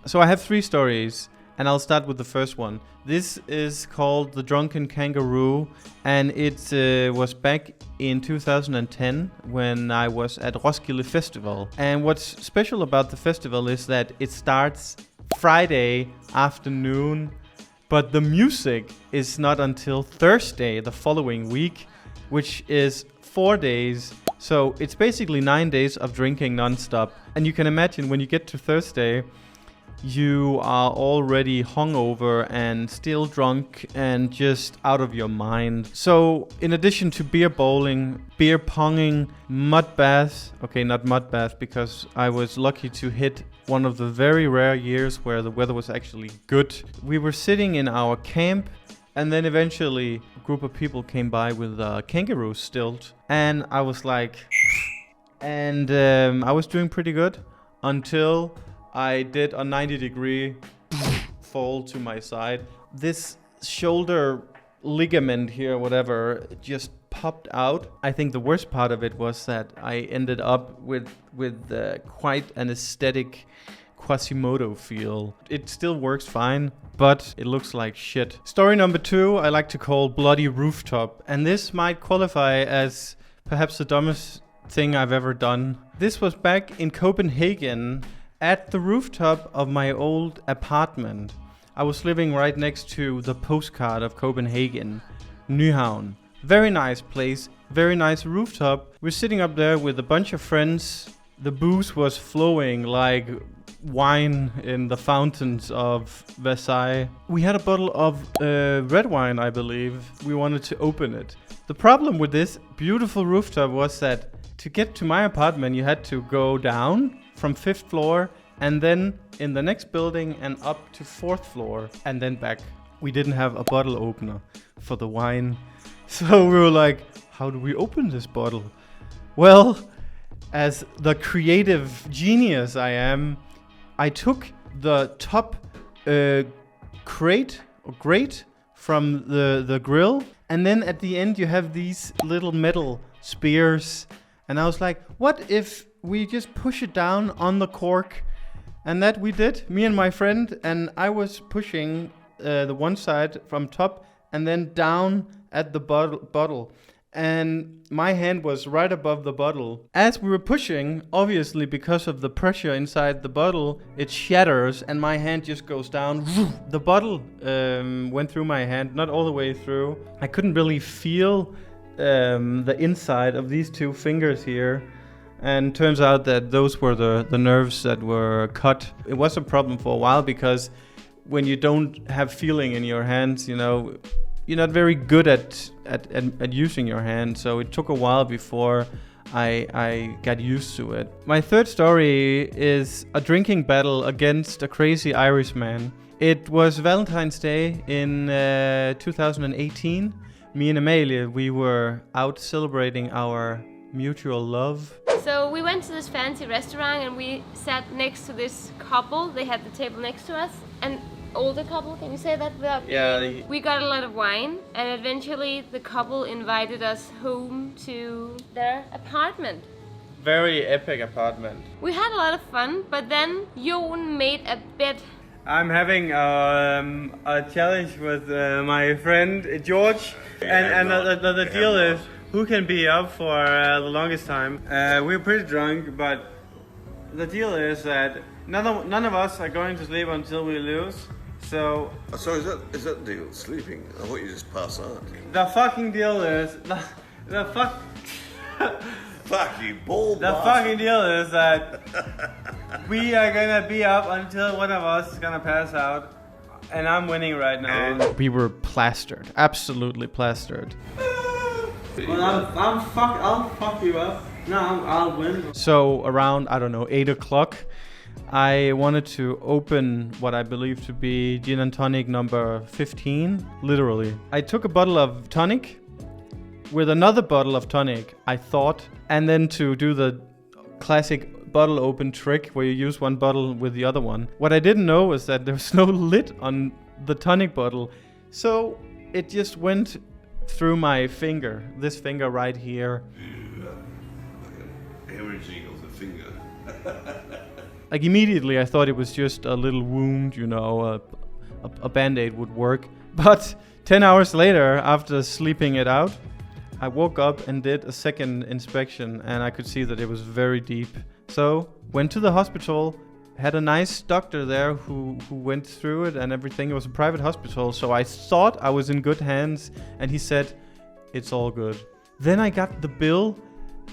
So I have 3 stories, and I'll start with the first one. This is called The Drunken Kangaroo, and it was back in 2010 when I was at Roskilde Festival. And what's special about the festival is that it starts Friday afternoon, but the music is not until Thursday the following week, which is 4 days. So it's basically 9 days of drinking non-stop. And you can imagine when you get to Thursday, you are already hungover and still drunk and just out of your mind. So in addition to beer bowling, beer ponging, mud baths, okay, not mud bath because I was lucky to hit one of the very rare years where the weather was actually good. We were sitting in our camp, and then eventually a group of people came by with a kangaroo stilt, and I was like, and I was doing pretty good until I did a 90-degree fall to my side. This shoulder ligament here, whatever, just popped out. I think the worst part of it was that I ended up with quite an aesthetic Quasimodo feel. It still works fine, but it looks like shit. Story number 2 I like to call Bloody Rooftop, and this might qualify as perhaps the dumbest thing I've ever done. This was back in Copenhagen at the rooftop of my old apartment. I was living right next to the postcard of Copenhagen, Nyhavn. Very nice place, very nice rooftop. We're sitting up there with a bunch of friends. The booze was flowing like wine in the fountains of Versailles. We had a bottle of red wine, I believe. We wanted to open it. The problem with this beautiful rooftop was that to get to my apartment, you had to go down from 5th floor and then in the next building and up to 4th floor and then back. We didn't have a bottle opener for the wine. So we were like, how do we open this bottle? Well, as the creative genius I am, I took the top grate from the grill, and then at the end you have these little metal spears. And I was like, what if we just push it down on the cork? And that we did, me and my friend, and I was pushing the one side from top and then down at the bottle. And my hand was right above the bottle. As we were pushing, obviously because of the pressure inside the bottle, it shatters and my hand just goes down. The bottle went through my hand, not all the way through. I couldn't really feel the inside of these 2 fingers here. And turns out that those were the nerves that were cut. It was a problem for a while because when you don't have feeling in your hands, you know, you're not very good at using your hand. So it took a while before I got used to it. My 3rd story is a drinking battle against a crazy Irishman. It was Valentine's Day in 2018. Me and Amalie, we were out celebrating our mutual love. So we went to this fancy restaurant and we sat next to this couple. They had the table next to us. An older couple, can you say that without? Yeah. We got a lot of wine and eventually the couple invited us home to their apartment. Very epic apartment. We had a lot of fun, but then Jon made a bet. I'm having a challenge with my friend George, and the deal is who can be up for the longest time. We're pretty drunk, but the deal is that none of us are going to sleep until we lose. So is that the deal? Sleeping? I thought you just pass on. the fucking deal is the Fuck you, ball. The fucking deal is that we are gonna be up until one of us is gonna pass out, and I'm winning right now. We were plastered, absolutely plastered. Well, I'll fuck you up. No, I'll win. So around, I don't know, 8 o'clock, I wanted to open what I believe to be gin and tonic number 15, literally. I took a bottle of tonic with another bottle of tonic, I thought, and then to do the classic bottle open trick where you use one bottle with the other one. What I didn't know was that there was no lid on the tonic bottle, so it just went through my finger, this finger right here. Like an hemorrhaging of the finger. Like immediately I thought it was just a little wound, you know, a band-aid would work. But 10 hours later, after sleeping it out, I woke up and did a second inspection, and I could see that it was very deep. So went to the hospital, had a nice doctor there who went through it and everything. It was a private hospital, so I thought I was in good hands, and he said, it's all good. Then I got the bill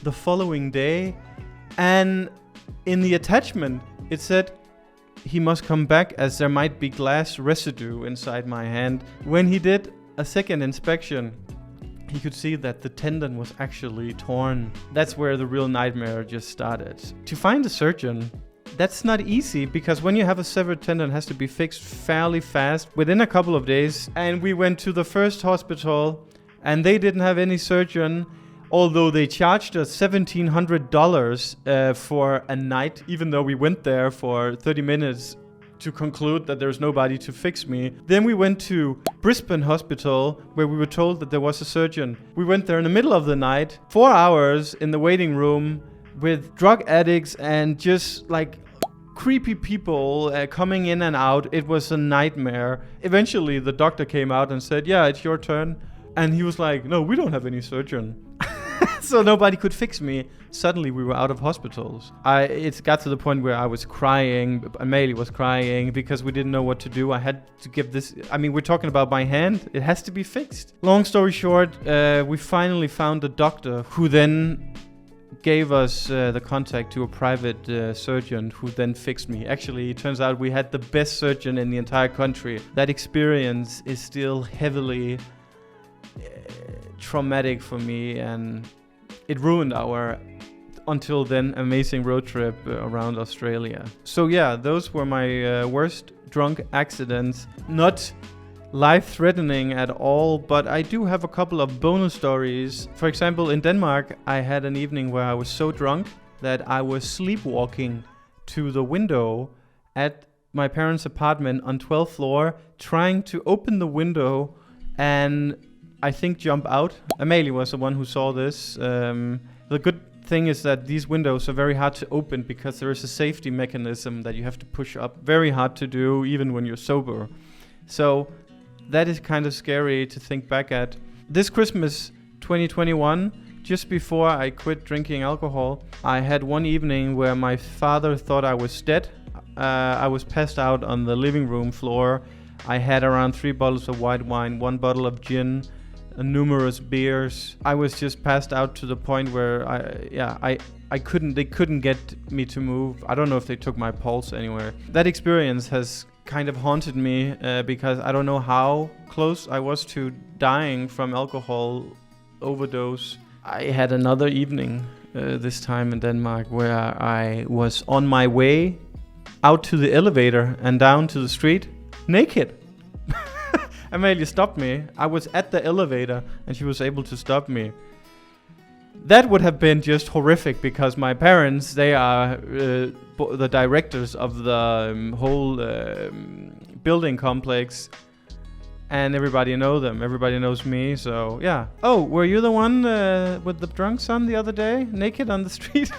the following day, and in the attachment it said he must come back as there might be glass residue inside my hand. When he did a second inspection, he could see that the tendon was actually torn. That's where the real nightmare just started. To find a surgeon, that's not easy, because when you have a severed tendon, it has to be fixed fairly fast, within a couple of days. And we went to the first hospital, and they didn't have any surgeon, although they charged us $1,700 for a night, even though we went there for 30 minutes to conclude that there's nobody to fix me. Then we went to Brisbane Hospital, where we were told that there was a surgeon. We went there in the middle of the night, 4 hours in the waiting room with drug addicts and just like creepy people coming in and out. It was a nightmare. Eventually the doctor came out and said, yeah, it's your turn. And he was like, no, we don't have any surgeon. So nobody could fix me. Suddenly we were out of hospitals. It got to the point where I was crying. Amelie was crying because we didn't know what to do. I had to give this. I mean, we're talking about my hand. It has to be fixed. Long story short, we finally found a doctor who then gave us the contact to a private surgeon who then fixed me. Actually, it turns out we had the best surgeon in the entire country. That experience is still heavily traumatic for me, and it ruined our until then amazing road trip around Australia. So yeah, those were my worst drunk accidents. Not life-threatening at all, but I do have a couple of bonus stories. For example, in Denmark, I had an evening where I was so drunk that I was sleepwalking to the window at my parents' apartment on 12th floor, trying to open the window and I think jump out. Amelie was the one who saw this. The good thing is that these windows are very hard to open because there is a safety mechanism that you have to push up. Very hard to do even when you're sober. So that is kind of scary to think back at. This Christmas 2021, just before I quit drinking alcohol, I had one evening where my father thought I was dead. I was passed out on the living room floor. I had around 3 bottles of white wine, 1 bottle of gin, numerous beers. I was just passed out to the point where they couldn't get me to move. I don't know if they took my pulse anywhere. That experience has kind of haunted me because I don't know how close I was to dying from alcohol overdose. I had another evening this time in Denmark where I was on my way out to the elevator and down to the street naked. Amelia stopped me. I was at the elevator and she was able to stop me. That would have been just horrific because my parents, they are the directors of the whole building complex, and everybody know them. Everybody knows me, so yeah. Oh, were you the one with the drunk son the other day, naked on the street?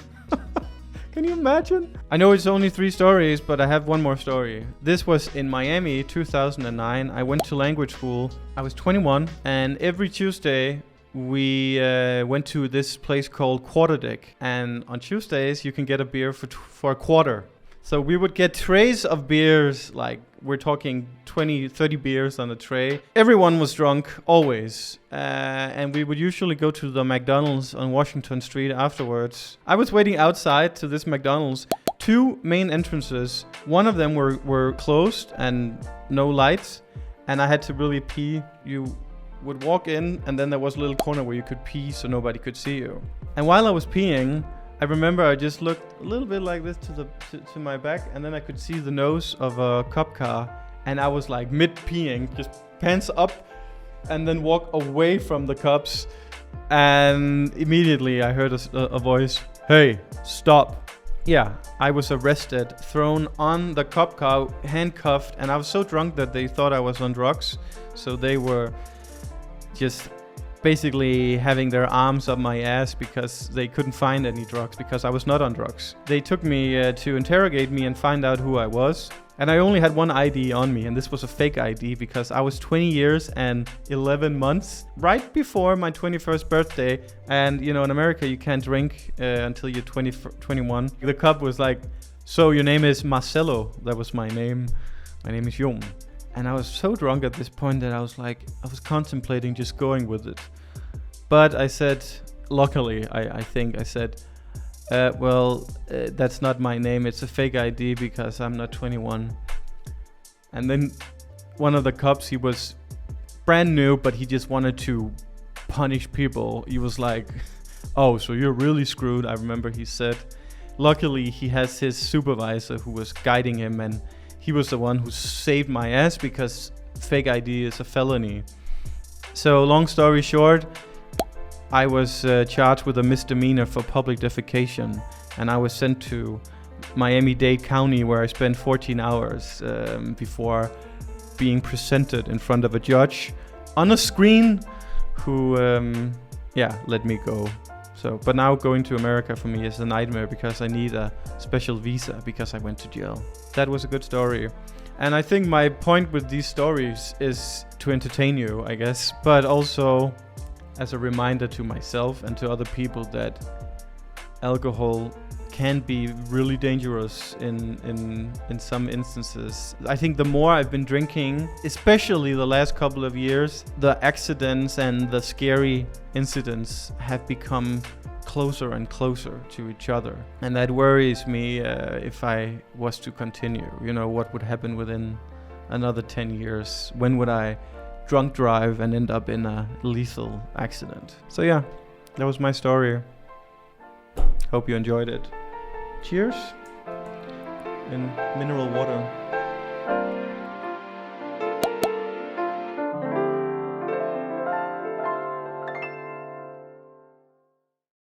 Can you imagine? I know it's only 3 stories, but I have one more story. This was in Miami, 2009. I went to language school. I was 21, and every Tuesday we went to this place called Quarter Deck. And on Tuesdays, you can get a beer for a quarter. So we would get trays of beers, like we're talking 20, 30 beers on a tray. Everyone was drunk, always. And we would usually go to the McDonald's on Washington Street afterwards. I was waiting outside to this McDonald's. 2 main entrances. One of them were closed and no lights. And I had to really pee. You would walk in and then there was a little corner where you could pee so nobody could see you. And while I was peeing, I remember I just looked a little bit like this to my back, and then I could see the nose of a cop car, and I was like mid-peeing, just pants up, and then walk away from the cops, and immediately I heard a voice, "Hey, stop." Yeah, I was arrested, thrown on the cop car, handcuffed, and I was so drunk that they thought I was on drugs, so they were just basically having their arms up my ass because they couldn't find any drugs because I was not on drugs. They took me to interrogate me and find out who I was. And I only had one ID on me, and this was a fake ID because I was 20 years and 11 months right before my 21st birthday. And, you know, in America, you can't drink until you're 21. The cop was like, so your name is Marcelo. That was my name. My name is Jon. And I was so drunk at this point that I was contemplating just going with it. But I said, luckily, I think I said, that's not my name. It's a fake ID because I'm not 21. And then one of the cops, he was brand new, but he just wanted to punish people. He was like, oh, so you're really screwed. I remember he said, luckily he has his supervisor who was guiding him, and he was the one who saved my ass because fake ID is a felony. So long story short, I was charged with a misdemeanor for public defecation, and I was sent to Miami-Dade County, where I spent 14 hours before being presented in front of a judge on a screen who, let me go. But now going to America for me is a nightmare because I need a special visa because I went to jail. That was a good story. And I think my point with these stories is to entertain you, I guess, but also as a reminder to myself and to other people that alcohol can be really dangerous in some instances. I think the more I've been drinking, especially the last couple of years, the accidents and the scary incidents have become closer and closer to each other. And that worries me if I was to continue. You know, what would happen within another 10 years? When would I drunk drive and end up in a lethal accident? So yeah, that was my story. Hope you enjoyed it. Cheers. And mineral water.